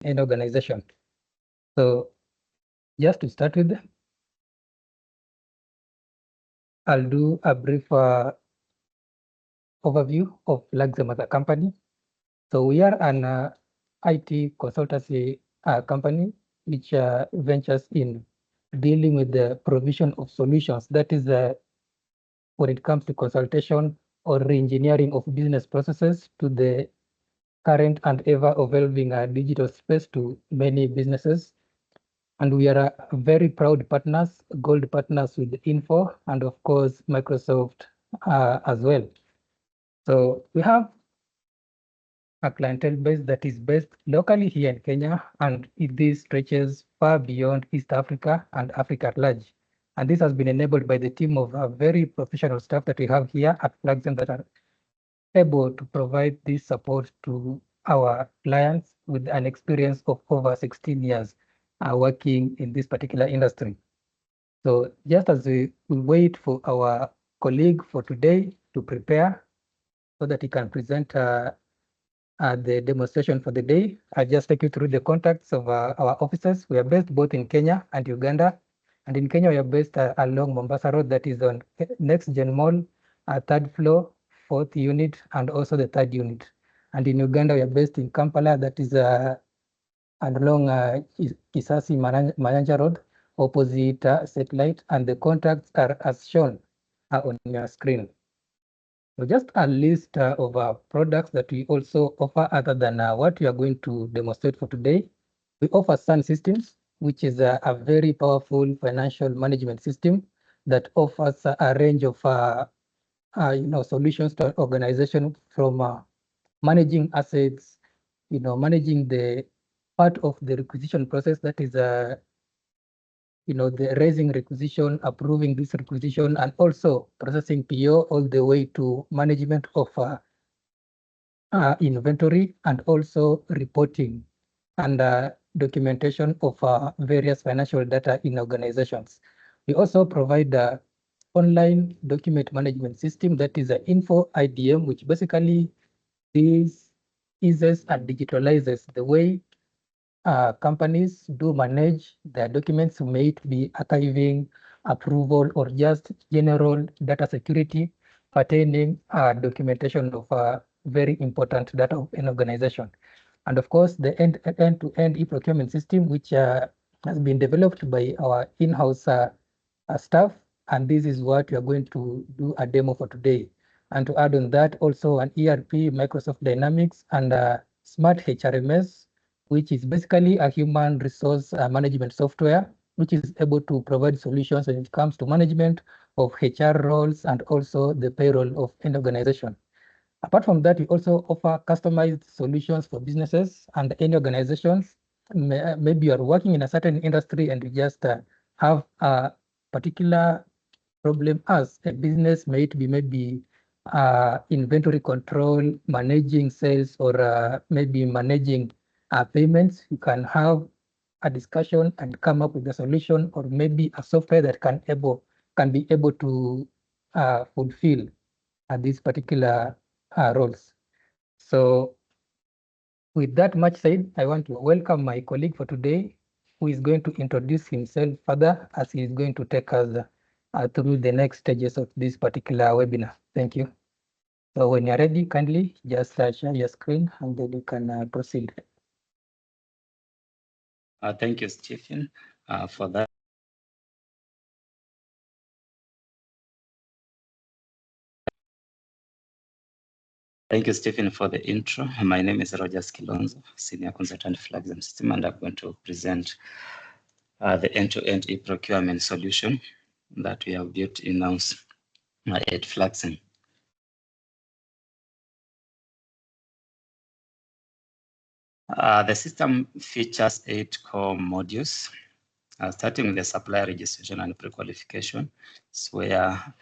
any organization. So just to start with, I'll do a brief overview of Flaxem as a company. So we are an IT consultancy company which ventures in dealing with the provision of solutions. That is when it comes to consultation or re-engineering of business processes to the current and ever-evolving digital space to many businesses. And we are very proud partners, gold partners with Info and of course Microsoft as well. So we have a clientele base that is based locally here in Kenya, and this stretches far beyond East Africa and Africa at large. And this has been enabled by the team of very professional staff that we have here at Flaxem that are able to provide this support to our clients with an experience of over 16 years working in this particular industry. So just as we wait for our colleague for today to prepare so that he can present the demonstration for the day, I'll just take you through the contacts of our offices. We are based both in Kenya and Uganda. And in Kenya, we are based along Mombasa Road, that is on Next Gen Mall, third floor, 4th unit, and also the 3rd unit. And in Uganda, we are based in Kampala, that is along Kisasi Mayanja Road, opposite Satellite, and the contacts are as shown on your screen. So just a list of products that we also offer other than what we are going to demonstrate for today. We offer Sun Systems, which is a very powerful financial management system that offers a range of solutions to an organization from managing assets, managing the part of the requisition process that is the raising requisition, approving this requisition, and also processing PO all the way to management of inventory and also reporting and documentation of various financial data in organizations. We also provide online document management system that is an Info IDM, which basically eases and digitalizes the way companies do manage their documents, may it be archiving, approval, or just general data security pertaining documentation of very important data of an organization. And of course, the end-to-end e-procurement system, which has been developed by our in-house staff. And this is what we are going to do a demo for today. And to add on that, also an ERP, Microsoft Dynamics, and Smart HRMS, which is basically a human resource management software, which is able to provide solutions when it comes to management of HR roles and also the payroll of an organization. Apart from that, we also offer customized solutions for businesses and any organizations. Maybe you're working in a certain industry and you just have a particular problem as a business, may it be maybe inventory control, managing sales, or maybe managing payments. You can have a discussion and come up with a solution, or maybe a software that can be able to fulfill these particular roles. So with that much said, I want to welcome my colleague for today, who is going to introduce himself further as he is going to take us through the next stages of this particular webinar. Thank you. So when you're ready, kindly just share your screen and then you can proceed. Thank you, Stephen, for that. Thank you, Stephen, for the intro. My name is Roger Skilonzo, Senior Consultant Flaxem System, and I'm going to present the end-to-end e-procurement solution that we have built in-house at Flaxem. The system features 8 core modules, starting with the supplier registration and pre-qualification. It's where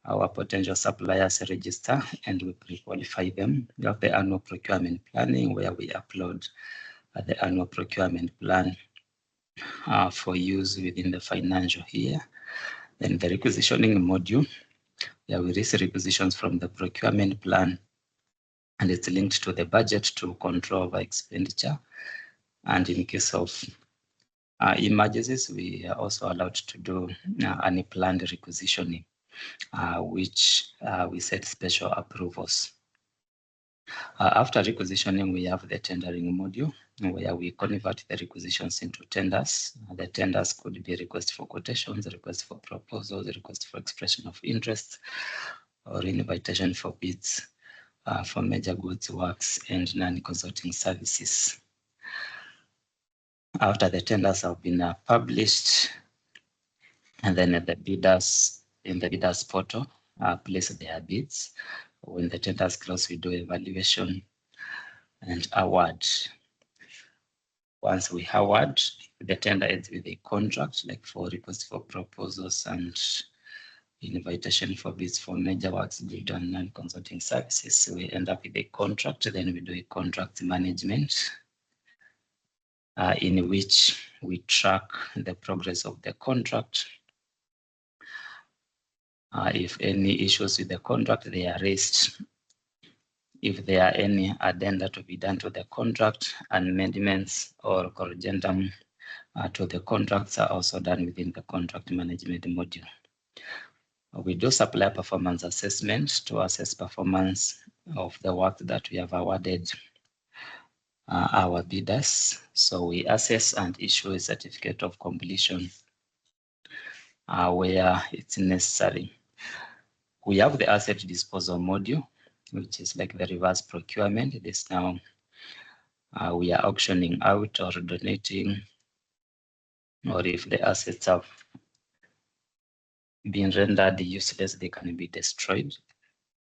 our potential suppliers register and we pre-qualify them. We have the annual procurement planning, where we upload the annual procurement plan for use within the financial year. Then the requisitioning module, where we receive requisitions from the procurement plan, and it's linked to the budget to control our expenditure. And in case of emergencies, we are also allowed to do unplanned requisitioning, which we set special approvals. After requisitioning, we have the tendering module where we convert the requisitions into tenders. The tenders could be request for quotations, request for proposals, request for expression of interest, or invitation for bids for major goods, works, and non-consulting services. After the tenders have been published, and then the bidders in the bidders portal place their bids. When the tenders close, we do evaluation and award. Once we award, the tender ends with a contract, like for request for proposals and invitation for bids for major works, good and non-consulting services. So we end up with a contract, then we do a contract management in which we track the progress of the contract. If any issues with the contract, they are raised. If there are any addenda to be done to the contract, amendments or corrigendum to the contracts are also done within the contract management module. We do supplier performance assessment to assess performance of the work that we have awarded our bidders. So we assess and issue a certificate of completion where it's necessary. We have the asset disposal module, which is like the reverse procurement. This now we are auctioning out or donating, or if the assets have been rendered useless, they can be destroyed.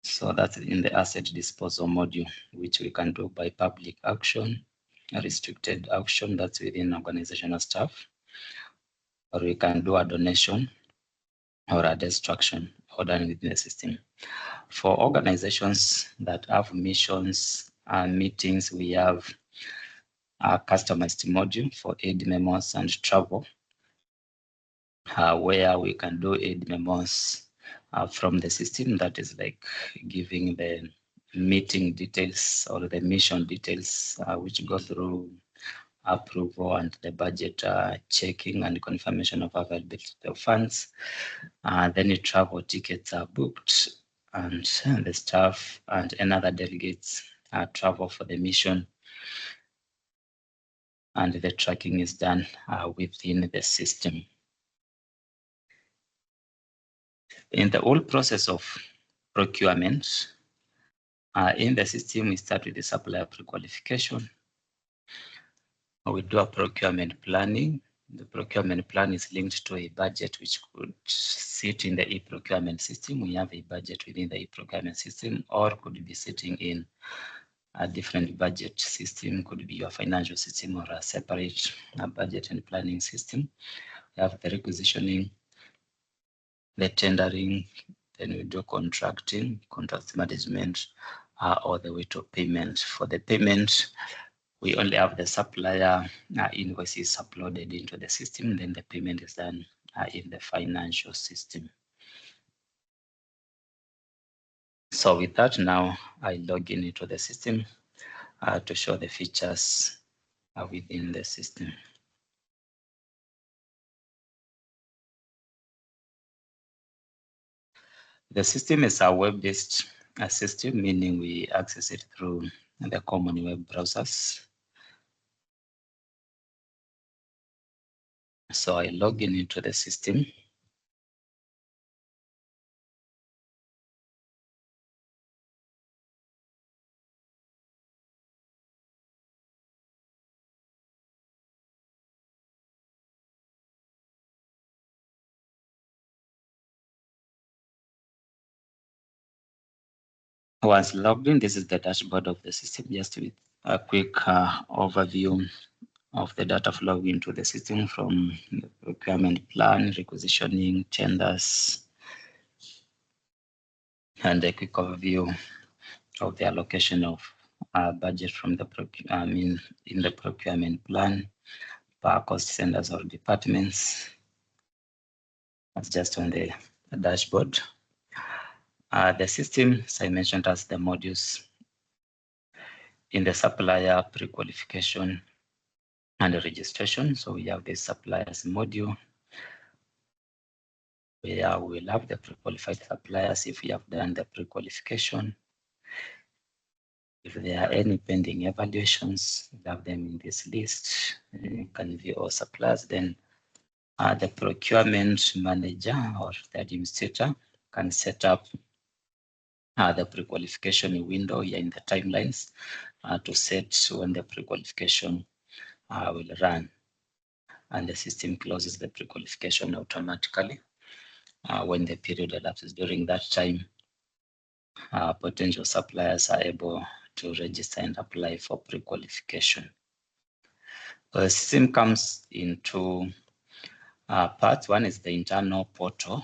So that's in the asset disposal module, which we can do by public auction, a restricted auction that's within organizational staff, or we can do a donation or a destruction or done within the system. For organizations that have missions and meetings, we have a customized module for aid memos and travel, where we can do aid memos from the system, that is like giving the meeting details or the mission details, which go through approval and the budget checking and confirmation of availability of funds. Then the travel tickets are booked, and the staff and another delegates travel for the mission, and the tracking is done within the system. In the whole process of procurement, in the system, we start with the supplier pre-qualification. We do a procurement planning. The procurement plan is linked to a budget which could sit in the e-procurement system. We have a budget within the e-procurement system, or could be sitting in a different budget system, could be your financial system or a separate budget and planning system. We have the requisitioning, the tendering, then we do contracting, contract management, all the way to payment. For the payment, we only have the supplier invoices uploaded into the system, then the payment is done in the financial system. So with that, now I log in into the system to show the features within the system. The system is a web-based system, meaning we access it through the common web browsers. So I log in into the system. Once logged in, this is the dashboard of the system, just with a quick overview of the data flow into the system, from the procurement plan, requisitioning, tenders, and a quick overview of the allocation of budget from the in the procurement plan per cost centers or departments. That's just on the dashboard. The system, as I mentioned, has the modules in the supplier pre-qualification. and registration. So we have the suppliers module where we will have the pre-qualified suppliers if we have done the pre-qualification. If there are any pending evaluations, we have them in this list. You can view all suppliers. Then the procurement manager or the administrator can set up the pre-qualification window here in the timelines to set when the pre-qualification will run, and the system closes the pre-qualification automatically when the period elapses. During that time, potential suppliers are able to register and apply for pre-qualification. The system comes in two parts. One is the internal portal,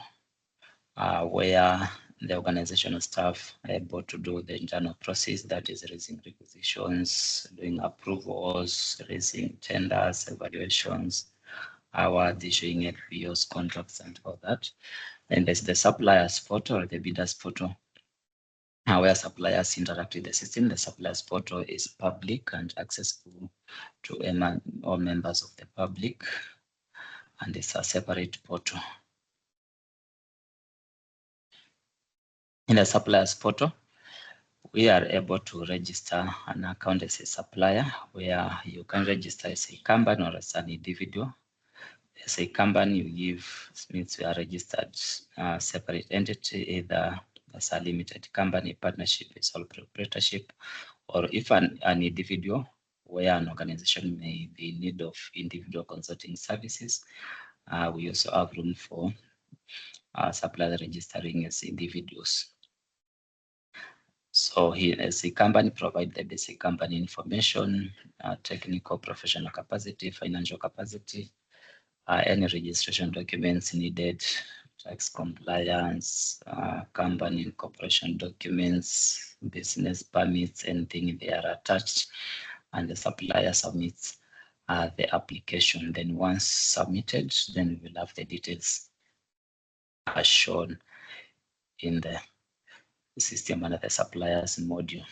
where the organizational staff are able to do the internal process, that is raising requisitions, doing approvals, raising tenders, evaluations, awards, issuing LPOs, contracts, and all that. And there's the suppliers portal or the bidders portal, where suppliers interact with the system. The suppliers portal is public and accessible to all members of the public, and it's a separate portal. In the suppliers portal, we are able to register an account as a supplier, where you can register as a company or as an individual. As a company, you give, means you are registered separate entity, either as a limited company, partnership, a sole proprietorship, or if an individual, where an organization may be in need of individual consulting services. We also have room for suppliers registering as individuals. So here, as a company, provide the basic company information, technical, professional capacity, financial capacity, any registration documents needed, tax compliance, company incorporation documents, business permits, anything they are attached, and the supplier submits the application. Then once submitted, then we will have the details as shown in the system under the suppliers module.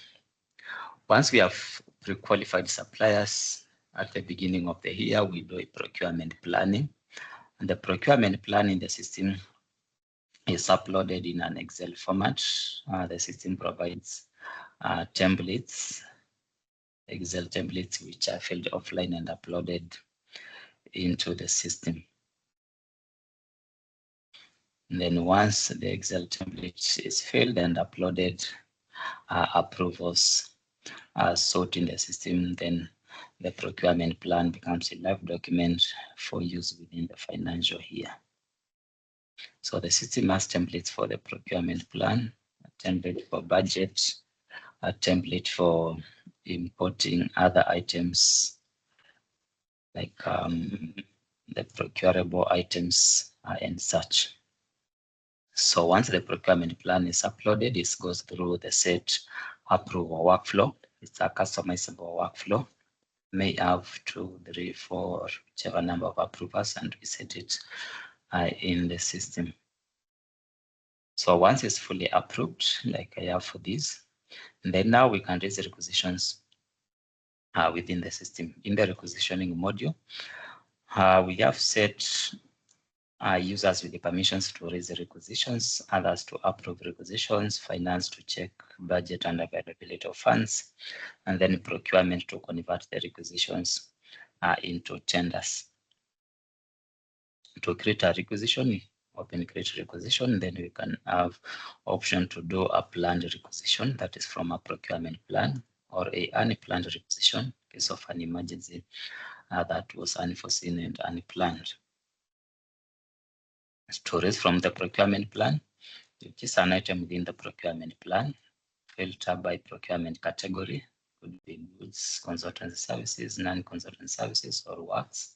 Once we have pre-qualified suppliers, at the beginning of the year, we do a procurement planning. And the procurement plan in the system is uploaded in an Excel format. The system provides templates, Excel templates, which are filled offline and uploaded into the system. And then once the Excel template is filled and uploaded, approvals are sought in the system, then the procurement plan becomes a live document for use within the financial year. So the system has templates for the procurement plan, a template for budget, a template for importing other items like the procurable items and such. So once the procurement plan is uploaded, it goes through the set approval workflow. It's a customizable workflow. May have 2, 3, 4, whichever number of approvers, and we set it in the system. So once it's fully approved, like I have for this, and then now we can raise the requisitions within the system. In the requisitioning module, we have set users with the permissions to raise the requisitions, others to approve requisitions, finance to check budget and availability of funds, and then procurement to convert the requisitions into tenders. To create a requisition, open create requisition, then we can have option to do a planned requisition, that is from a procurement plan, or a unplanned requisition in case of an emergency that was unforeseen and unplanned. To raise from the procurement plan, you choose an item within the procurement plan, filter by procurement category, could be goods, consultancy services, non-consultancy services, or works.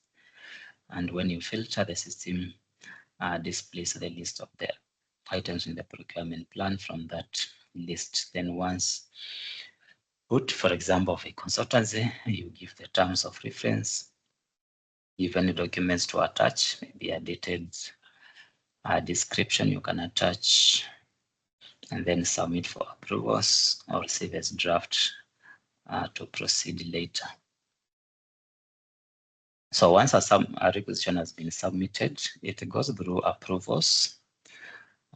And when you filter, the system displays the list of the items in the procurement plan from that list. Then once put, for example, of a consultancy, you give the terms of reference, give any documents to attach, maybe a detailed description you can attach, and then submit for approvals or save as draft to proceed later. So once a requisition has been submitted, it goes through approvals.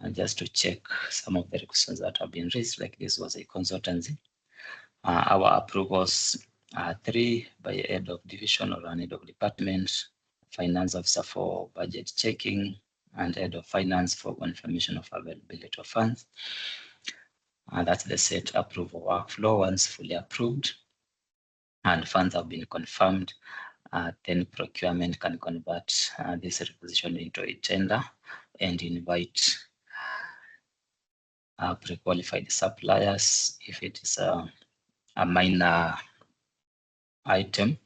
And just to check some of the requisitions that have been raised, like this was a consultancy. Our approvals are 3 by head of division or an head of department, finance officer for budget checking, and head of finance for confirmation of availability of funds. And that's the set approval workflow. Once fully approved and funds have been confirmed, then procurement can convert this requisition into a tender and invite pre-qualified suppliers. If it is a minor item,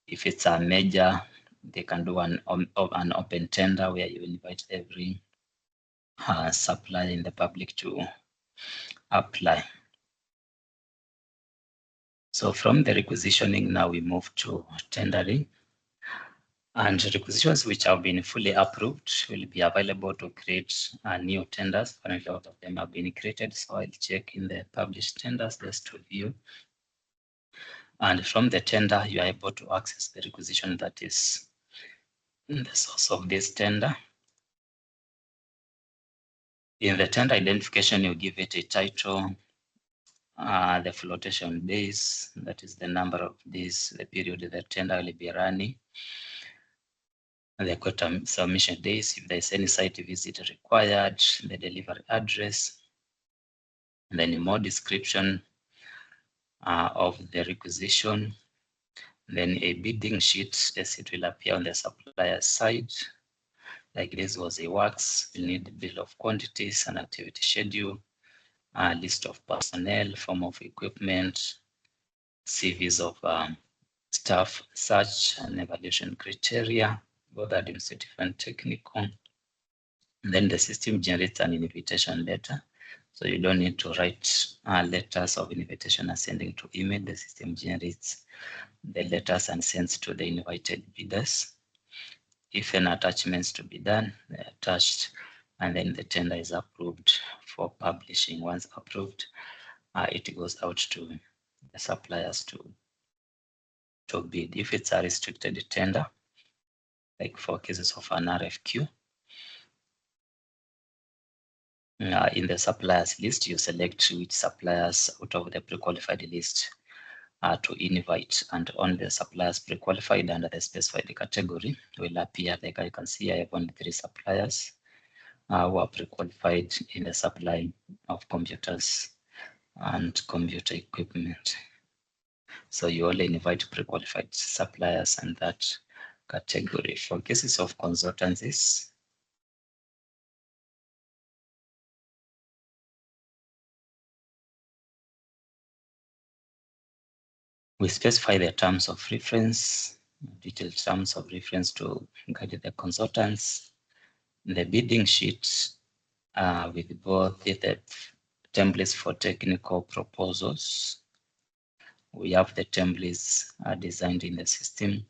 if it's a major, they can do an open tender where you invite every supplier in the public to apply. So from the requisitioning, now we move to tendering. And requisitions which have been fully approved will be available to create new tenders. Currently, a lot of them have been created, so I'll check in the published tenders just to view. And from the tender, you are able to access the requisition that is the source of this tender. In the tender identification, you give it a title, the flotation days, that is the number of days, the period the tender will be running, the quota submission days, if there's any site visit required, the delivery address, and then more description of the requisition, then a bidding sheet, as it will appear on the supplier side. Like this was a works, we need the bill of quantities and activity schedule, a list of personnel, form of equipment, CVs of staff, search and evaluation criteria, both administrative and technical. And then the system generates an invitation letter. So you don't need to write letters of invitation and sending to email. The system generates the letters and sends to the invited bidders. If an attachments to be done, they're attached, and then the tender is approved for publishing. Once approved, it goes out to the suppliers to bid. If it's a restricted tender, like for cases of an RFQ, in the suppliers list, you select which suppliers out of the pre-qualified list to invite, and on the suppliers pre-qualified under the specified category will appear, like I can see I have only 3 suppliers who are pre-qualified in the supply of computers and computer equipment. So you only invite pre-qualified suppliers and that category. For cases of consultancies, we specify the terms of reference, detailed terms of reference to guide the consultants. The bidding sheet with both the templates for technical proposals. We have the templates designed in the system.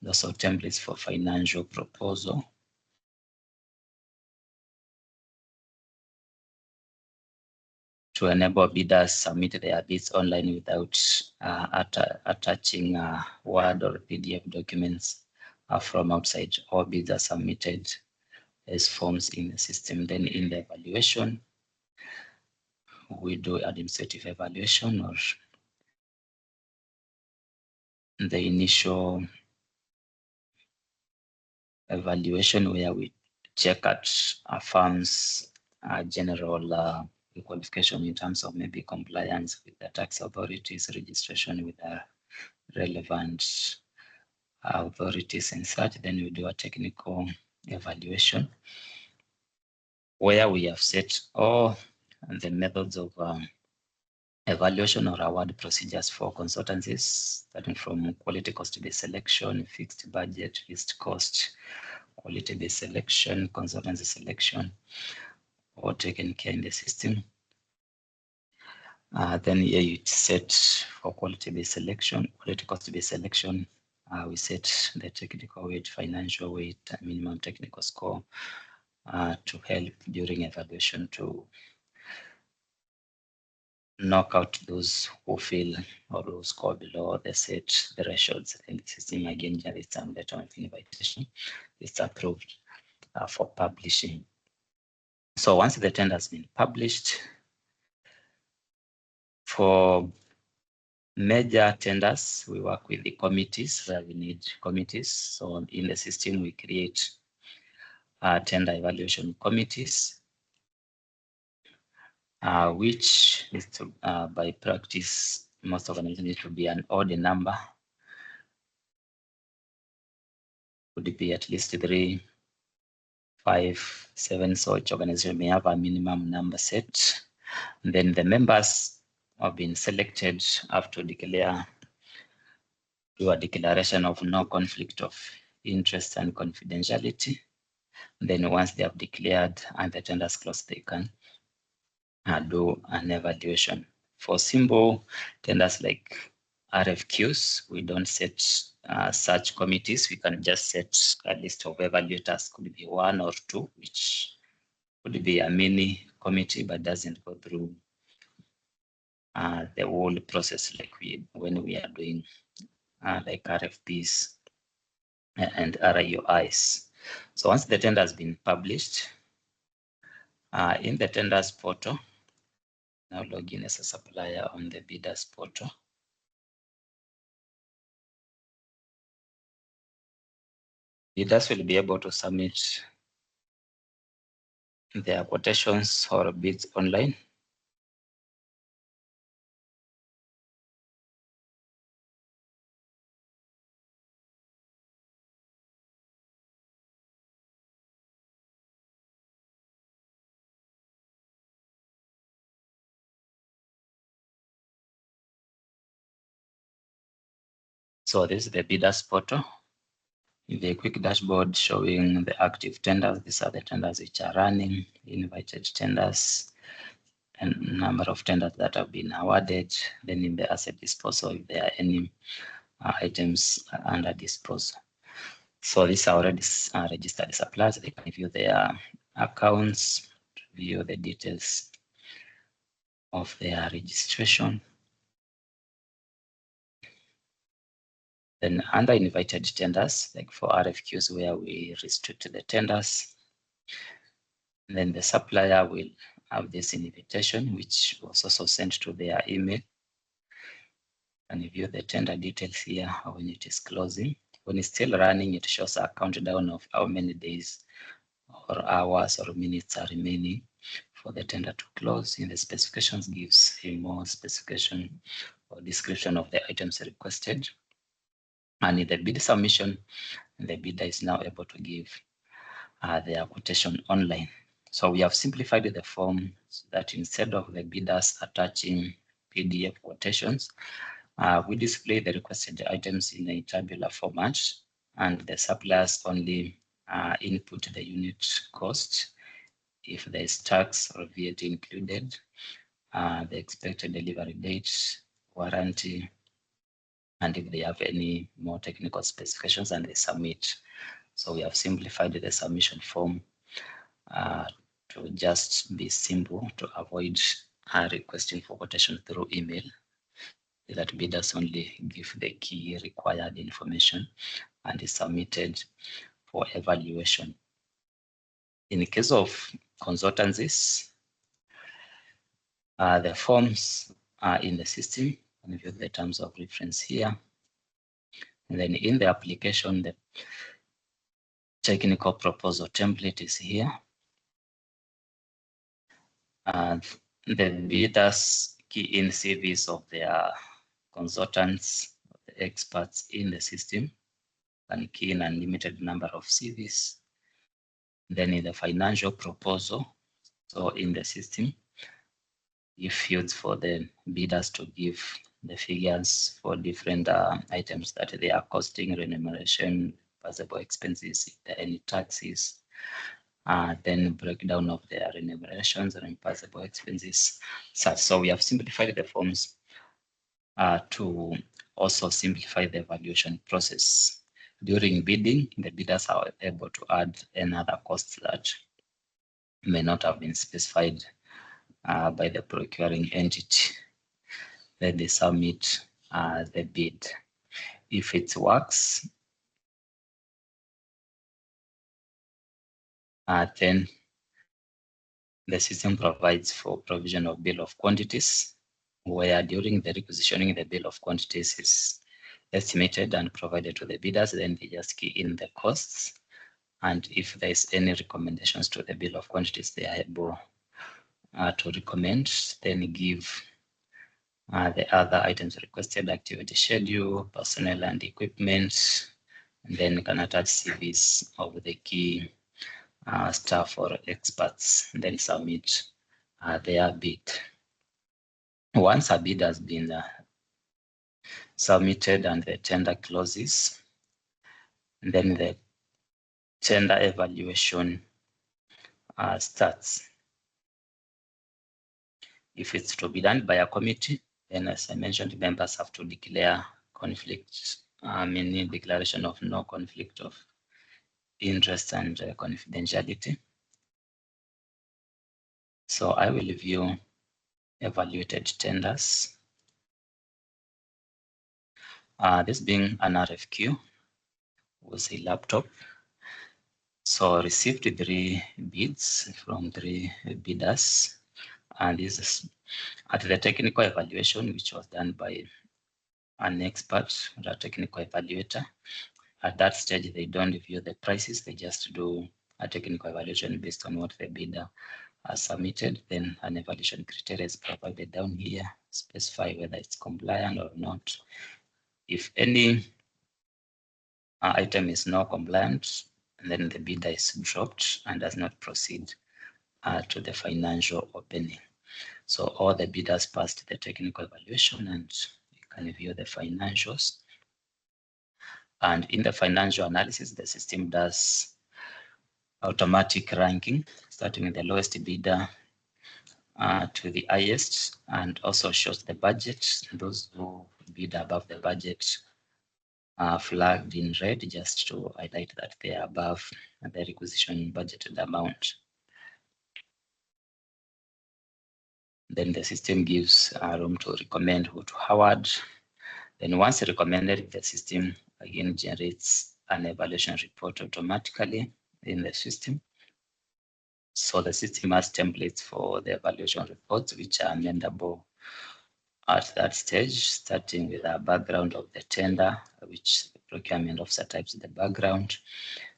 Those are templates for financial proposal. To enable bidders submit their bids online without attaching Word or PDF documents from outside. All bids are submitted as forms in the system. Then in the evaluation, we do administrative evaluation or the initial evaluation where we check at a firm's general qualification in terms of maybe compliance with the tax authorities, registration with the relevant authorities and such. Then we do a technical evaluation where we have set all the methods of evaluation or award procedures for consultancies, starting from quality cost-based selection, fixed budget, fixed cost, quality-based selection, consultancy selection, all taken care in the system. Then here you set for quality-based selection, quality cost-based selection. We set the technical weight, financial weight, minimum technical score to help during evaluation to knock out those who fail or who score below the set thresholds. And the system again generates some letter of invitation. It's approved for publishing. So once the tender has been published, for major tenders, we work with the committees where we need committees. So in the system, we create tender evaluation committees, which is to, by practice, most organizations need to be an odd number. Would it be at least 3, 5, 7? So each organization may have a minimum number set. And then the members have been selected have to declare, do a declaration of no conflict of interest and confidentiality. And then once they have declared and the tenders closed, they can do an evaluation. For simple tenders like RFQs, we don't set such committees. We can just set a list of evaluators, could be 1 or 2, which could be a mini committee, but doesn't go through the whole process like when we are doing like RFPs and RIOIs. So once the tender has been published, in the tenders portal, now log in as a supplier on the bidders portal. Bidders will be able to submit their quotations or bids online. So this is the bidders portal. The quick dashboard showing the active tenders. These are the tenders which are running, invited tenders, and number of tenders that have been awarded. Then in the asset disposal, if there are any items under disposal. So these are already registered suppliers. They can view their accounts, view the details of their registration. Then under invited tenders, like for RFQs where we restrict the tenders, then the supplier will have this invitation, which was also sent to their email. And you view the tender details here when it is closing. When it's still running, it shows a countdown of how many days or hours or minutes are remaining for the tender to close. In the specifications gives a more specification or description of the items requested. And in the bid submission, the bidder is now able to give their quotation online. So we have simplified the form so that instead of the bidders attaching PDF quotations, we display the requested items in a tabular format, and the suppliers only input the unit cost, if there is tax or VAT included, the expected delivery date, warranty, and if they have any more technical specifications, and they submit. So we have simplified the submission form to just be simple, to avoid requesting for quotation through email, that bidders only give the key required information and is submitted for evaluation. In the case of consultancies, the forms are in the system, and view the terms of reference here. And then in the application, the technical proposal template is here. And the bidders key in CVs of their consultants, the experts in the system, and key in unlimited number of CVs. Then in the financial proposal, so in the system, give fields for the bidders to give the figures for different items that they are costing, remuneration, possible expenses, if there are any taxes, then breakdown of their remunerations and possible expenses. So we have simplified the forms to also simplify the evaluation process. During bidding, the bidders are able to add another costs that may not have been specified by the procuring entity. then they submit the bid. If it works, then the system provides for provision of bill of quantities, where during the requisitioning, the bill of quantities is estimated and provided to the bidders. Then they just key in the costs. And if there's any recommendations to the bill of quantities, they are able to recommend, then give the other items requested, activity schedule, personnel and equipment, and then can attach CVs of the key staff or experts, and then submit their bid. Once a bid has been submitted and the tender closes, and then the tender evaluation starts. If it's to be done by a committee, then as I mentioned, members have to declare conflict, meaning declaration of no conflict of interest and confidentiality. So I will view evaluated tenders. This being an RFQ was a laptop. So received 3 bids from 3 bidders, and this is at the technical evaluation, which was done by an expert, or a technical evaluator. At that stage, they don't view the prices, they just do a technical evaluation based on what the bidder has submitted. Then an evaluation criteria is provided down here, specify whether it's compliant or not. If any item is not compliant, then the bidder is dropped and does not proceed to the financial opening. So all the bidders passed the technical evaluation, and you can view the financials. And in the financial analysis, the system does automatic ranking, starting with the lowest bidder to the highest, and also shows the budget. Those who bid above the budget are flagged in red, just to highlight that they are above the requisition budgeted amount. Then the system gives room to recommend who to award. Then once recommended, the system again generates an evaluation report automatically in the system. So the system has templates for the evaluation reports, which are amendable at that stage, starting with a background of the tender, which the procurement officer types the background.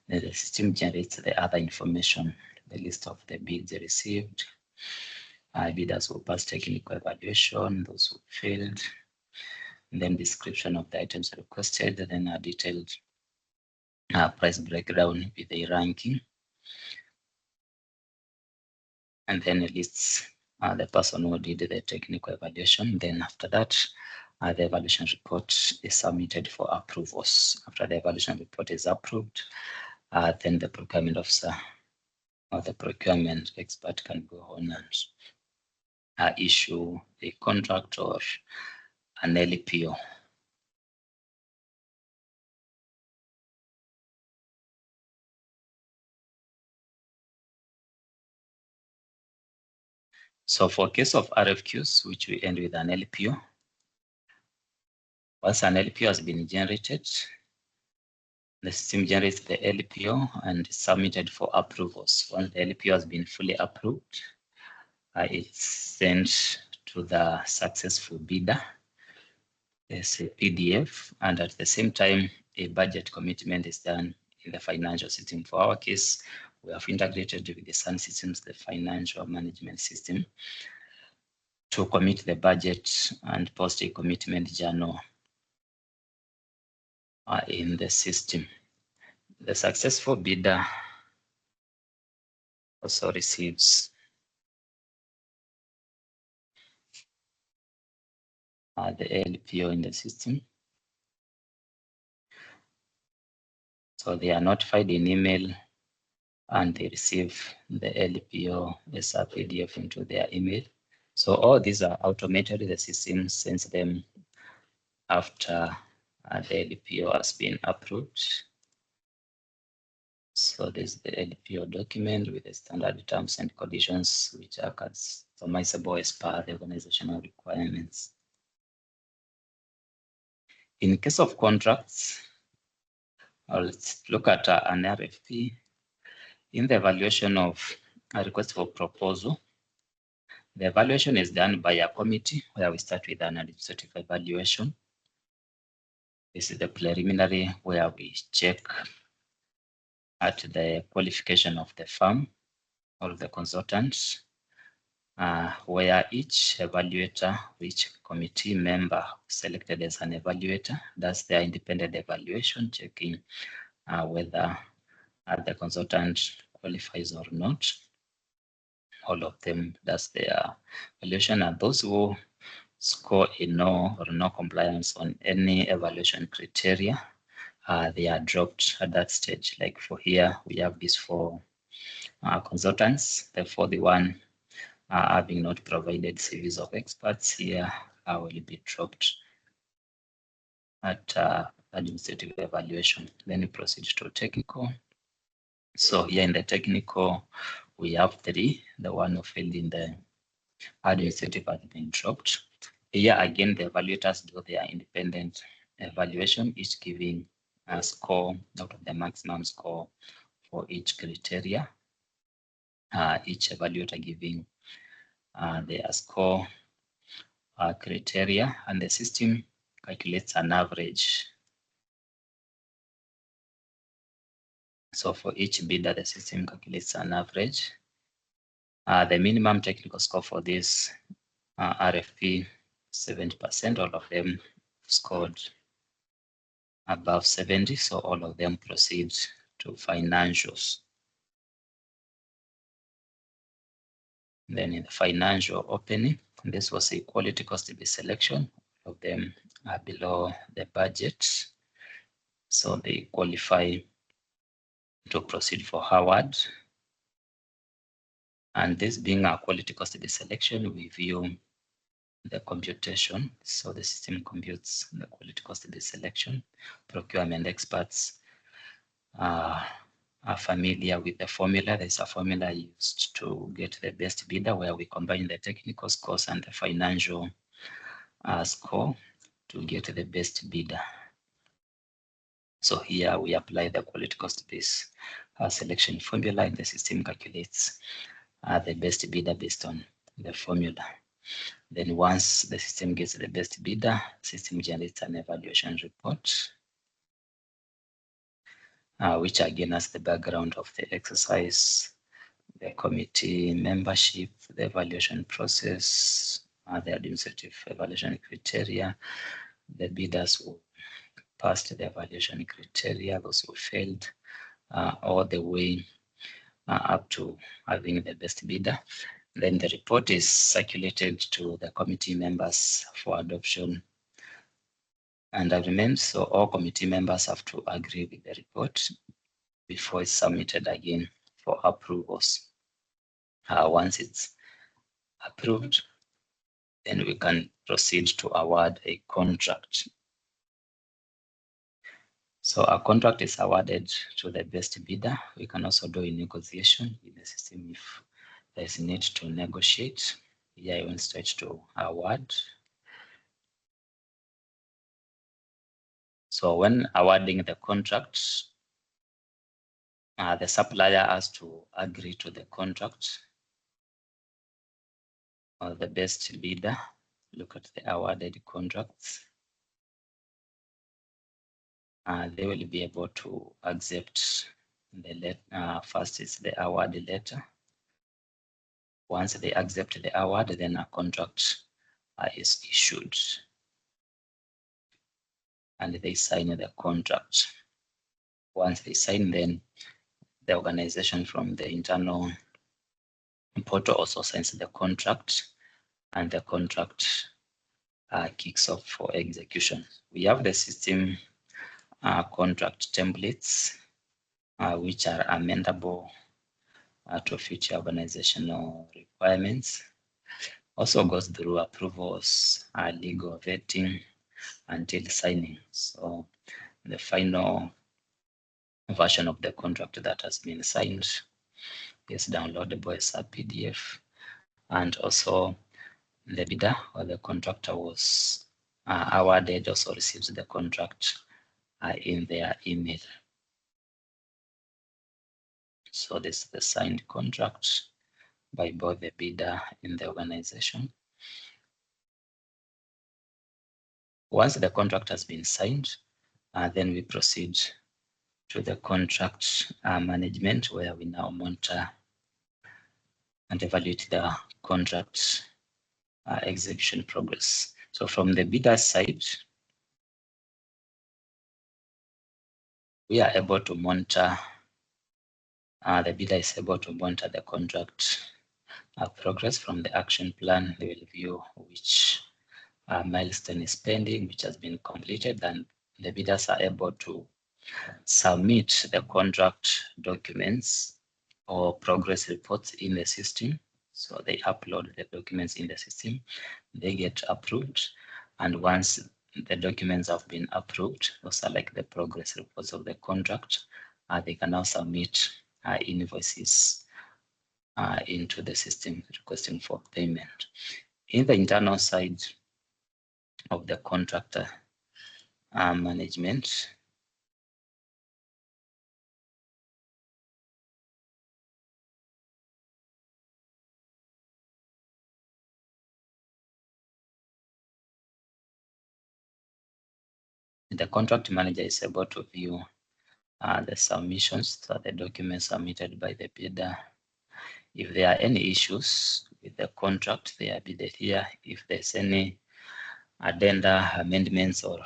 Then the system generates the other information, the list of the bids received, bidders who passed technical evaluation, those who failed, and then description of the items requested, and then a detailed price breakdown with a ranking. And then it lists the person who did the technical evaluation. Then after that, the evaluation report is submitted for approvals. After the evaluation report is approved, then the procurement officer or the procurement expert can go on and issue a contract or an LPO. So for case of RFQs, which we end with an LPO, once an LPO has been generated, the system generates the LPO and is submitted for approvals. Once the LPO has been fully approved, it's sent to the successful bidder as a PDF, and at the same time, a budget commitment is done in the financial system. For our case, we have integrated with the Sun Systems, the financial management system, to commit the budget and post a commitment journal in the system. The successful bidder also receives the LPO in the system. So they are notified in email and they receive the LPO as a PDF into their email. So all these are automated. The system sends them after the LPO has been approved. So there's the LPO document with the standard terms and conditions, which are customizable as per the organizational requirements. In case of contracts, let's look at an RFP. In the evaluation of a request for proposal, the evaluation is done by a committee where we start with an administrative evaluation. This is the preliminary where we check at the qualification of the firm or the consultants, where each evaluator, each committee member selected as an evaluator does their independent evaluation, checking whether the consultant qualifies or not. All of them does their evaluation, and those who score a no or no compliance on any evaluation criteria, they are dropped at that stage. Like for here, we have these four consultants. Therefore, the one having not provided series of experts here will be dropped at administrative evaluation. Then we proceed to technical. So here in the technical, we have three. The one who failed in the administrative has been dropped. Here again, the evaluators do their independent evaluation, each giving a score out of the maximum score for each criteria. Each evaluator giving their score criteria, and the system calculates an average. So for each bidder, the system calculates an average. The minimum technical score for this RFP, 70%, all of them scored above 70, so all of them proceed to financials. Then in the financial opening, this was a quality cost-based selection. All of them are below the budget, so they qualify to proceed for award. And this being a quality cost-based selection, we view the computation. So the system computes the quality cost-based selection. Procurement experts are familiar with the formula. There's a formula used to get the best bidder, where we combine the technical scores and the financial score to get the best bidder. So here we apply the quality cost-based selection formula, and the system calculates the best bidder based on the formula. Then once the system gets the best bidder, system generates an evaluation report, which again has the background of the exercise, the committee membership, the evaluation process, the administrative evaluation criteria, the bidders who passed the evaluation criteria, those who failed, all the way up to having the best bidder. Then the report is circulated to the committee members for adoption and agreement. So all committee members have to agree with the report before it's submitted again for approvals. Once it's approved, then we can proceed to award a contract. So a contract is awarded to the best bidder. We can also do a negotiation in the system if there's need to negotiate. Here I went straight to award. So when awarding the contract, the supplier has to agree to the contract. The best bidder, look at the awarded contracts. They will be able to accept the letter. First is the award letter. Once they accept the award, then a contract is issued, and they sign the contract. Once they sign, then the organization from the internal portal also signs the contract, and the contract kicks off for execution. We have the system contract templates, which are amendable to future organizational requirements. Also goes through approvals, legal vetting until signing. So the final version of the contract that has been signed is downloadable as a PDF, and also the bidder or the contractor was awarded also receives the contract in their email. So this is the signed contract by both the bidder and the organization. Once the contract has been signed, then we proceed to the contract management, where we now monitor and evaluate the contract execution progress. So from the bidder side, we are able to monitor, the bidder is able to monitor the contract progress from the action plan. They will view which milestone is pending, which has been completed, and the bidders are able to submit the contract documents or progress reports in the system. So they upload the documents in the system, they get approved, and once the documents have been approved, those are like the progress reports of the contract, they can now submit invoices into the system requesting for payment. In the internal side of the contractor management, the contract manager is able to view the submissions, so the documents submitted by the bidder. If there are any issues with the contract, they are bidden here. If there's any addenda, amendments, or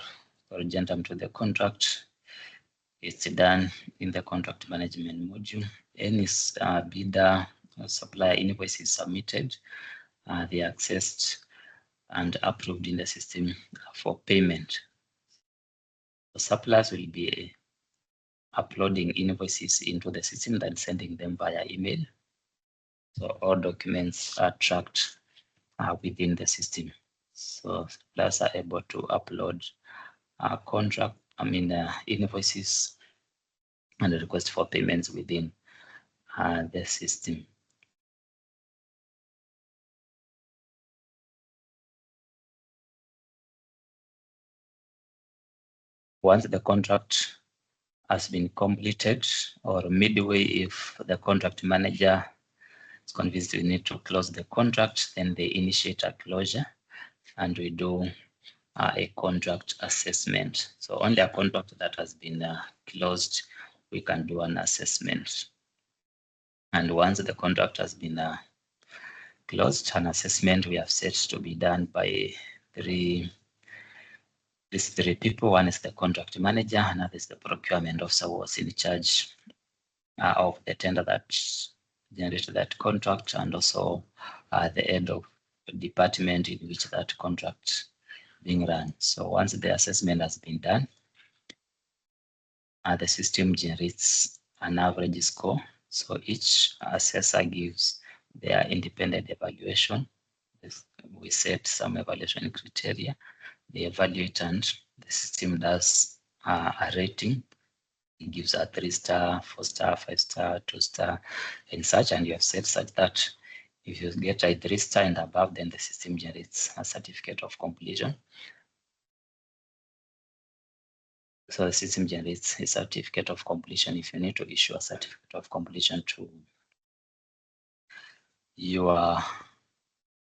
addendum to the contract, it's done in the contract management module. Any bidder or supplier invoices submitted, they are accessed and approved in the system for payment. The suppliers will be uploading invoices into the system, then sending them via email. So all documents are tracked within the system. So suppliers are able to upload invoices and request for payments within the system. Once the contract has been completed, or midway, if the contract manager is convinced we need to close the contract, then they initiate a closure and we do a contract assessment. So only a contract that has been closed, we can do an assessment. And once the contract has been closed, an assessment we have set to be done by these three people. One is the contract manager, another is the procurement officer who was in charge of the tender that generated that contract, and also the head of department in which that contract being run. So once the assessment has been done, the system generates an average score. So each assessor gives their independent evaluation. We set some evaluation criteria. They evaluate, and the system does a rating. It gives a 3-star, 4-star, 5-star, 2-star, and such. And you have set such that if you get a 3-star and above, then the system generates a certificate of completion. So the system generates a certificate of completion. If you need to issue a certificate of completion to your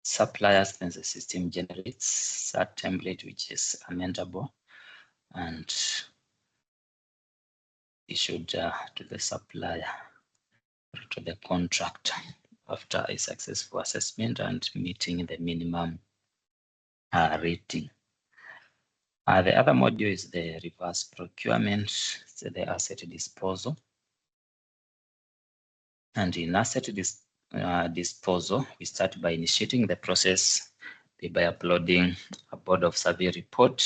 suppliers, then the system generates a template which is amendable and issued to the supplier, to the contractor, after a successful assessment and meeting the minimum rating. The other module is the reverse procurement, so the asset disposal. And in asset disposal, we start by initiating the process by uploading a board of survey report.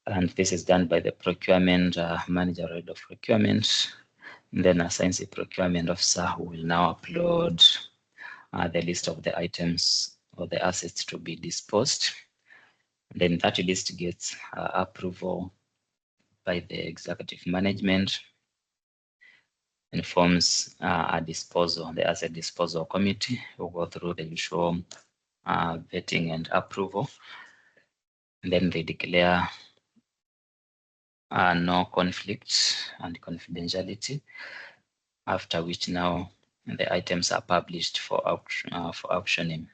And this is done by the procurement manager or head of procurement. And then assigns a procurement officer who will now upload the list of the items or the assets to be disposed. And then that list gets approval by the executive management and forms the asset disposal committee who go through the usual vetting and approval. Then they declare no conflict and confidentiality, after which now the items are published for auctioning.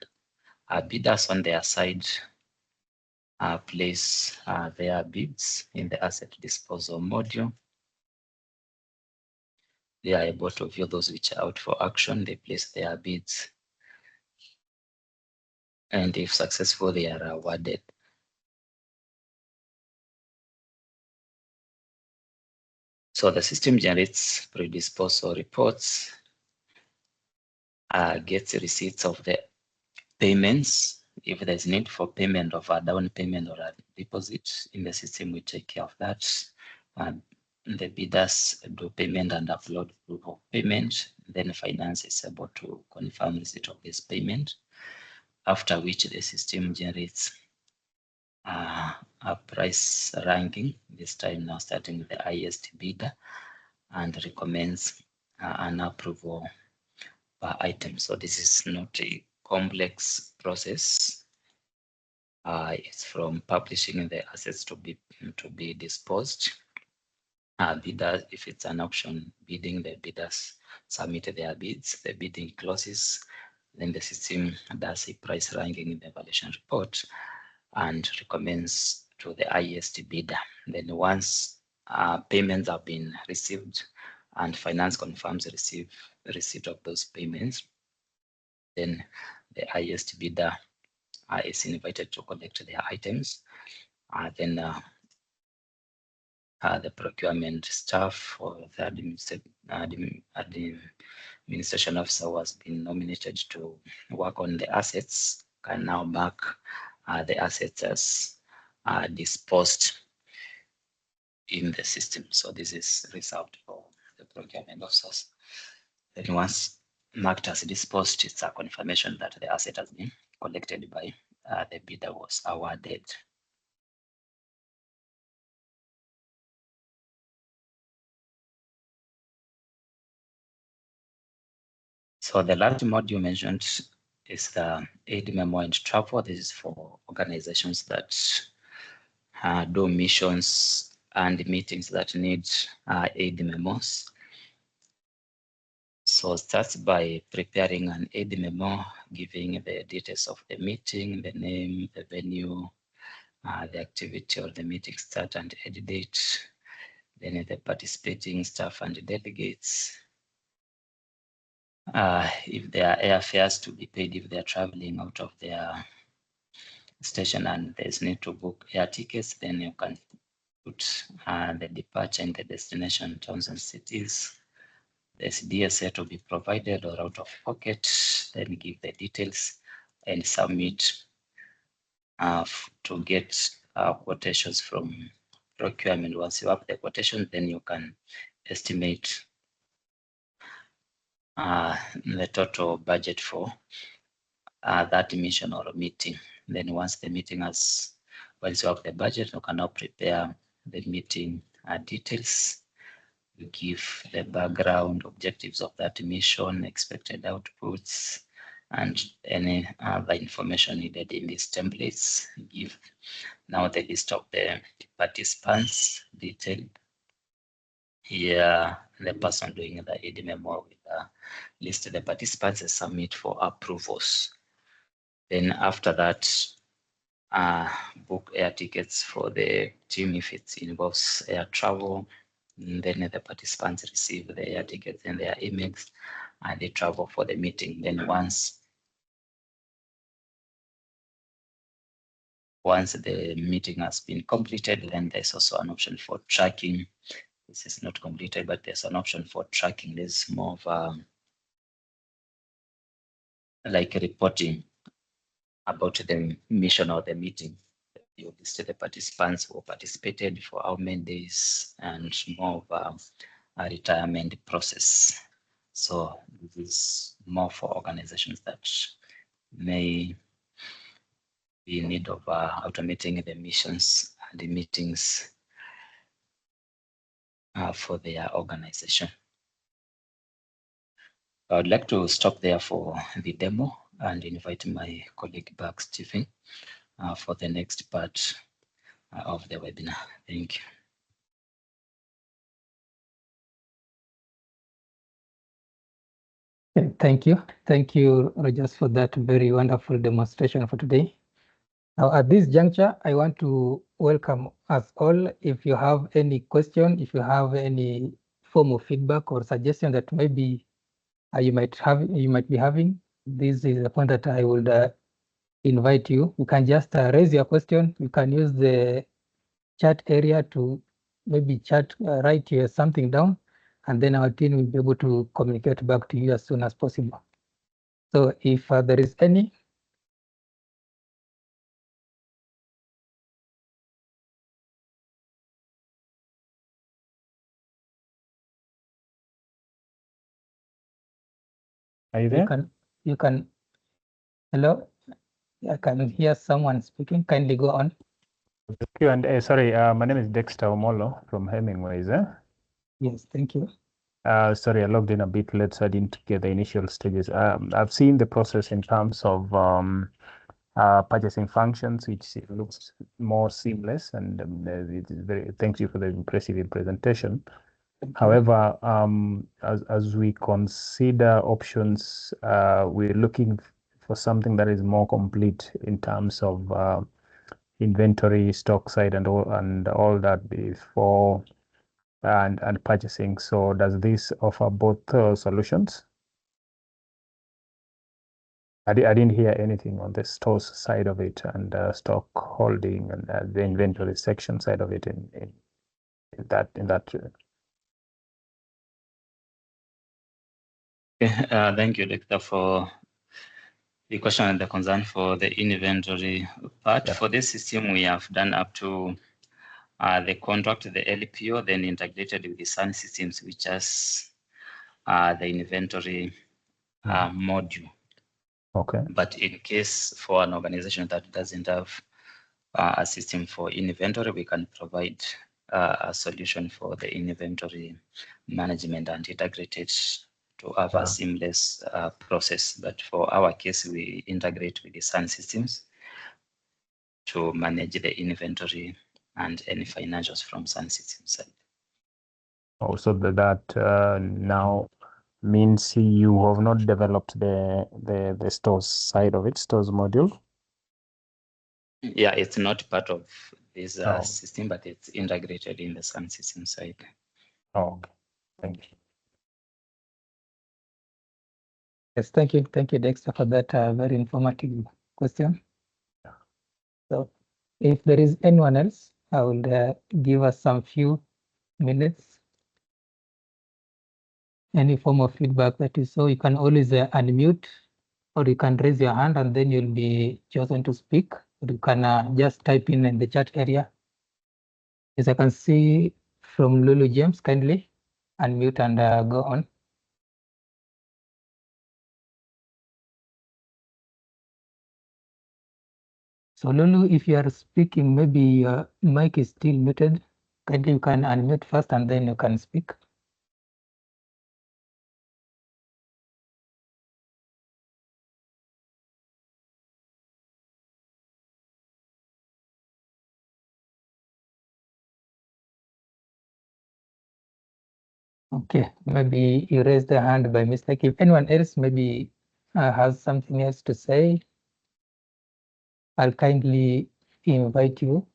Bidders on their side place their bids in the asset disposal module. They are able to view those which are out for auction. They place their bids, and if successful, they are awarded. So the system generates pre-disposal reports, gets receipts of the payments. If there's need for payment of a down payment or a deposit in the system, we take care of that. The bidders do payment and upload proof of payment. Then finance is able to confirm receipt of this payment, after which the system generates a price ranking, this time now starting with the highest bidder, and recommends an approval per item. So this is not a complex process. It's from publishing the assets to be disposed. Bidders, if it's an auction bidding, the bidders submit their bids, the bidding closes, then the system does a price ranking in the evaluation report and recommends to the highest bidder. Then once payments have been received and finance confirms receipt of those payments, then the highest bidder is invited to collect their items. Then the procurement staff or the administration officer who has been nominated to work on the assets can now mark the assets as disposed in the system. So this is reserved for the procurement officers. Then once marked as disposed, it's a confirmation that the asset has been collected by the bidder was awarded. So the large module mentioned is the aid memo and travel. This is for organizations that do missions and meetings that need aid memos. So it starts by preparing an aid memo, giving the details of the meeting, the name, the venue, the activity or the meeting start and end date, then the participating staff and delegates. If there are airfares to be paid, if they're traveling out of their station and there's need to book air tickets, then you can put the departure and the destination towns and cities. There's DSA to be provided or out of pocket, then give the details and submit to get quotations from procurement. Once you have the quotation, then you can estimate the total budget for that mission or meeting. Then once the meeting once you have the budget, you can now prepare the meeting details. You give the background, objectives of that mission, expected outputs, and any other information needed in these templates. Give now the list of the participants detailed. Here, the person doing the aid memo will list the participants and submit for approvals. Then after that, book air tickets for the team if it involves air travel. And then the participants receive the air tickets and their emails and they travel for the meeting. Then once the meeting has been completed, then there's also an option for tracking. This is not completed, but there's an option for tracking. There's more of like reporting about the mission or the meeting. You list the participants who participated for how many days and more of a retirement process. So this is more for organizations that may be in need of automating the missions and the meetings for their organization. I would like to stop there for the demo and invite my colleague back, Stephen, for the next part. of the webinar. Thank you. Thank you. Thank you, Rogers, for that very wonderful demonstration for today. Now, at this juncture, I want to welcome us all. If you have any question, if you have any form of feedback or suggestion that maybe you might be having, this is the point that I would invite you. You can just raise your question. You can use the chat area to maybe write something down, and then our team will be able to communicate back to you as soon as possible. So if there is any. Are you there? You can, hello, I can hear someone speaking. Kindly go on. Q&A, sorry, my name is Dexter Omolo from Hemingway's. Yes, thank you. Sorry, I logged in a bit late, so I didn't get the initial stages. I've seen the process in terms of purchasing functions, which looks more seamless, and it is very. Thank you for the impressive presentation. However, as we consider options, we're looking for something that is more complete in terms of inventory, stock side, and all that before and purchasing. So does this offer both solutions? I didn't hear anything on the stores side of it and stock holding and the inventory section side of it in that. Okay, thank you, Doctor, for the question and the concern for the inventory part. Yeah. For this system, we have done up to the contract, the LPO, then integrated with the SAN systems, which has the inventory module. Okay. But in case for an organization that doesn't have a system for inventory, we can provide a solution for the inventory management and integrate it to have a seamless process. But for our case, we integrate with the SAN systems to manage the inventory and any financials from SAN systems side. Also, that now means you have not developed the stores side of it, stores module. Yeah, it's not part of this system, but it's integrated in the SAN system side. Oh, okay. Thank you. Yes, thank you. Thank you, Dexter, for that very informative question. Yeah. So if there is anyone else, I will give us some few minutes. Any form of feedback that you saw, you can always unmute, or you can raise your hand and then you'll be chosen to speak. Or you can just type in the chat area. As I can see from Lulu James, kindly unmute and go on. So Lulu, if you are speaking, maybe your mic is still muted. Kindly you can unmute first and then you can speak. Okay, maybe you raised the hand by mistake. If anyone else maybe has something else to say, I'll kindly invite you.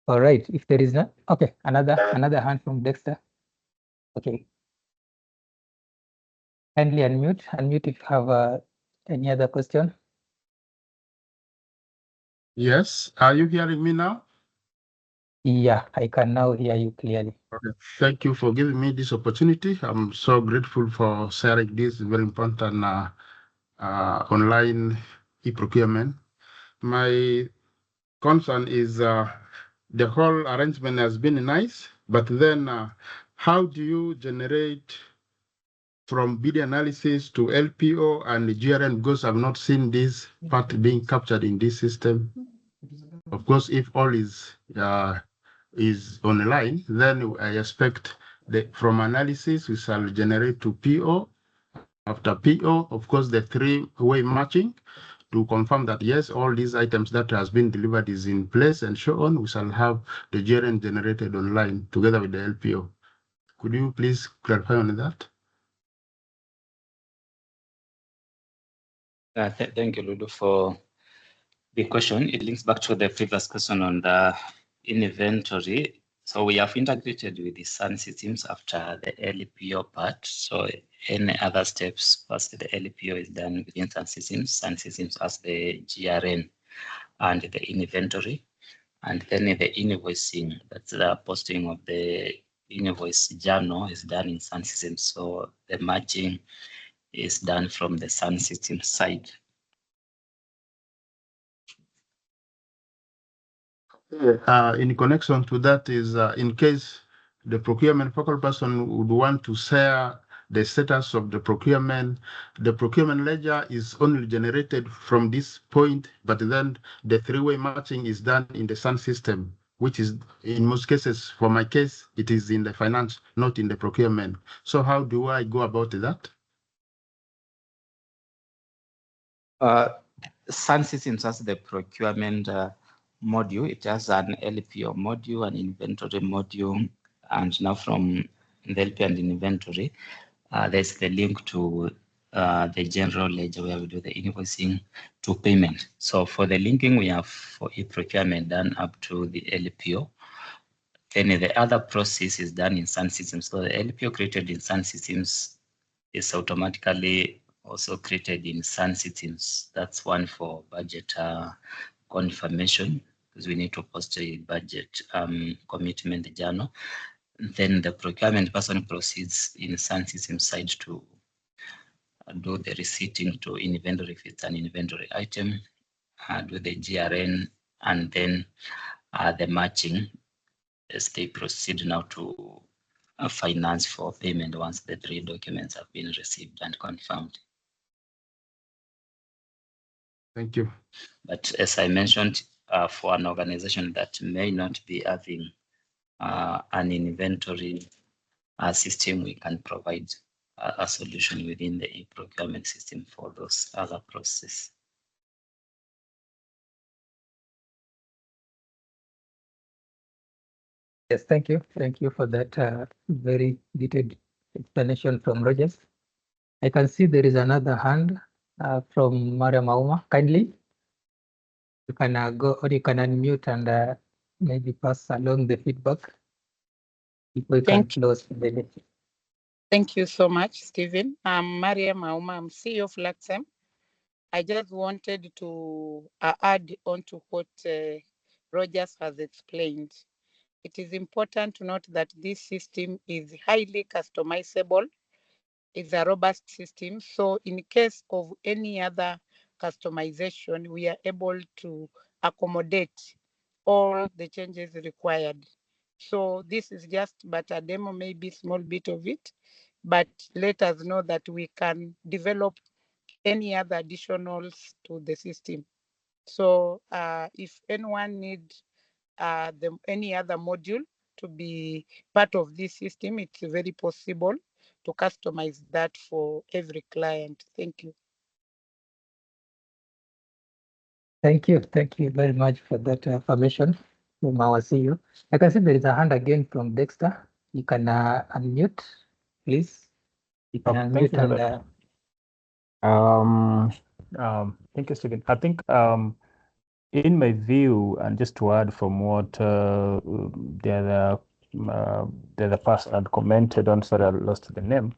All right, if there is not, okay, another hand from Dexter. Okay. Kindly unmute if you have any other question. Yes, are you hearing me now? Yeah, I can now hear you clearly. Okay. Thank you for giving me this opportunity. I'm so grateful for sharing this very important online e-procurement. My concern is the whole arrangement has been nice, but then how do you generate from bid analysis to LPO and GRN? Because I've not seen this part being captured in this system. Of course, if all is on the line, then I expect from analysis, we shall generate to PO. After PO, of course, the three-way matching to confirm that, yes, all these items that has been delivered is in place and so on. We shall have the GRN generated online together with the LPO. Could you please clarify on that? Thank you, Lulu, for the question. It links back to the previous question on the inventory. So we have integrated with the SAN systems after the LPO part. So any other steps past the LPO is done within SAN systems as the GRN and the inventory. And then the invoicing, that's the posting of the invoice journal is done in SAN systems. So the matching is done from the SAN system side. In connection to that is in case the procurement focal person would want to share the status of the procurement ledger is only generated from this point, but then the three-way matching is done in the SAN system, which is in most cases, for my case, it is in the finance, not in the procurement. So how do I go about that? SAN systems has the procurement module. It has an LPO module, an inventory module, and now from the LPO and inventory, there's the link to the general ledger where we do the invoicing to payment. So for the linking, we have for e-procurement done up to the LPO. Then the other process is done in SAN systems. So the LPO created in SAN systems is automatically also created in SAN systems. That's one for budget confirmation, because we need to post a budget commitment journal. Then the procurement person proceeds in SAN system side to do the receipting to inventory if it's an inventory item, do the GRN, and then the matching as they proceed now to finance for payment once the three documents have been received and confirmed. Thank you. But as I mentioned, for an organization that may not be having an inventory system, we can provide a solution within the e-procurement system for those other processes. Yes, thank you. Thank you for that very detailed explanation from Rogers. I can see there is another hand from Maria Mauma. Kindly, you can go or you can unmute and maybe pass along the feedback. If we can close the meeting. Thank you so much, Stephen. I'm Maria Mauma. I'm CEO of Flaxem. I just wanted to add on to what Rogers has explained. It is important to note that this system is highly customizable. It's a robust system. So in case of any other customization, we are able to accommodate all the changes required. So this is just but a demo, maybe small bit of it, but let us know that we can develop any other additionals to the system. So if anyone needs any other module to be part of this system, it's very possible to customize that for every client. Thank you. Thank you. Thank you very much for that information from our CEO. I can see there is a hand again from Dexter. You can unmute, please. You can unmute and thank you, Stephen. I think in my view, and just to add from what the other person had commented on, sorry, I lost the name,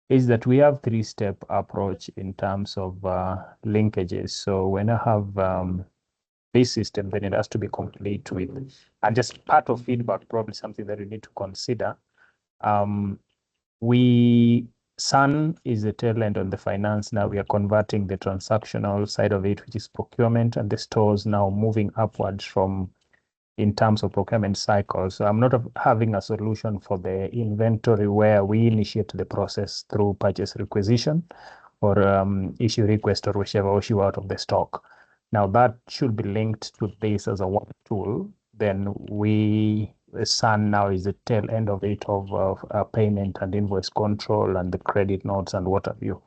is that we have three-step approach in terms of linkages. So when I have this system, then it has to be complete with, and just part of feedback, probably something that we need to consider. SAN is the tail end on the finance. Now we are converting the transactional side of it, which is procurement, and the stores now moving upwards from in terms of procurement cycles. So I'm not having a solution for the inventory where we initiate the process through purchase requisition or issue request or whichever issue out of the stock. Now that should be linked to this as a one tool. Then we SAN now is the tail end of it of payment and invoice control and the credit notes and what have you.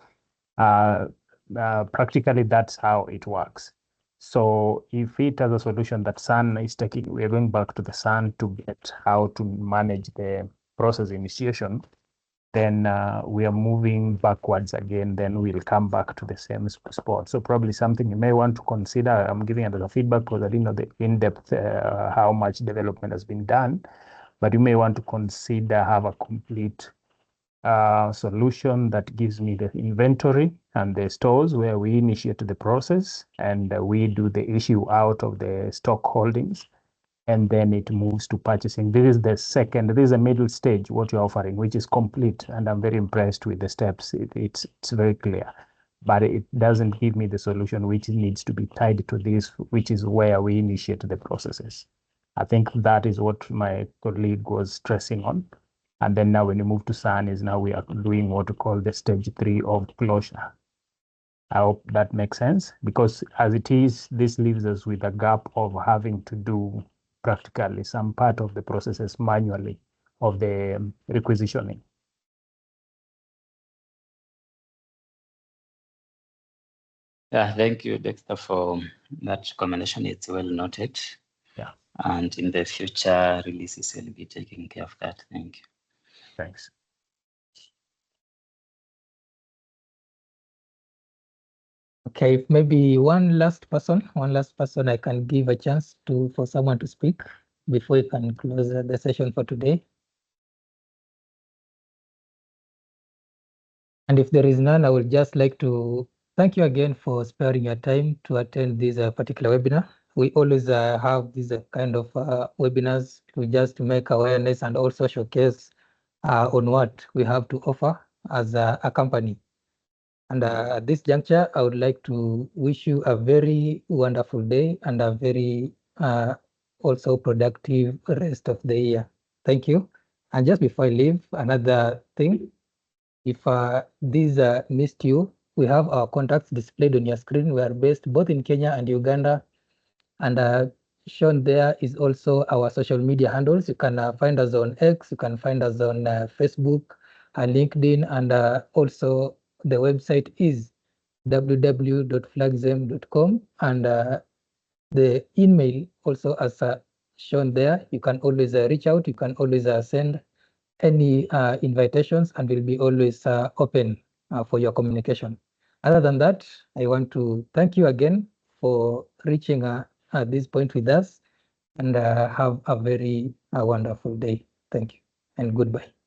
Practically, that's how it works. So if it has a solution that SAN is taking, we're going back to the SAN to get how to manage the process initiation, then we are moving backwards again, then we'll come back to the same spot. So probably something you may want to consider. I'm giving a little feedback because I didn't know the in-depth how much development has been done, but you may want to consider have a complete solution that gives me the inventory and the stores where we initiate the process and we do the issue out of the stock holdings, and then it moves to purchasing. This is the second, this is a middle stage, what you're offering, which is complete, and I'm very impressed with the steps. It's very clear, but it doesn't give me the solution which needs to be tied to this, which is where we initiate the processes. I think that is what my colleague was stressing on. And then now when you move to SAN is now we are doing what we call the stage 3 of closure. I hope that makes sense, because as it is, this leaves us with a gap of having to do practically some part of the processes manually of the requisitioning. Yeah, thank you, Dexter, for that recommendation. It's well noted. Yeah. And in the future releases, we'll be taking care of that. Thank you. Thanks. Okay, maybe one last person I can give a chance for someone to speak before we can close the session for today. And if there is none, I would just like to thank you again for sparing your time to attend this particular webinar. We always have these kind of webinars to just make awareness and also showcase on what we have to offer as a company. And at this juncture, I would like to wish you a very wonderful day and a very also productive rest of the year. Thank you. And just before I leave, another thing, if these missed you, we have our contacts displayed on your screen. We are based both in Kenya and Uganda. And shown there is also our social media handles. You can find us on X, you can find us on Facebook, LinkedIn, and also the website is www.flaxem.com, and the email also as shown there. You can always reach out, you can always send any invitations, and we'll be always open for your communication. Other than that, I want to thank you again for reaching at this point with us, and have a very wonderful day. Thank you and goodbye.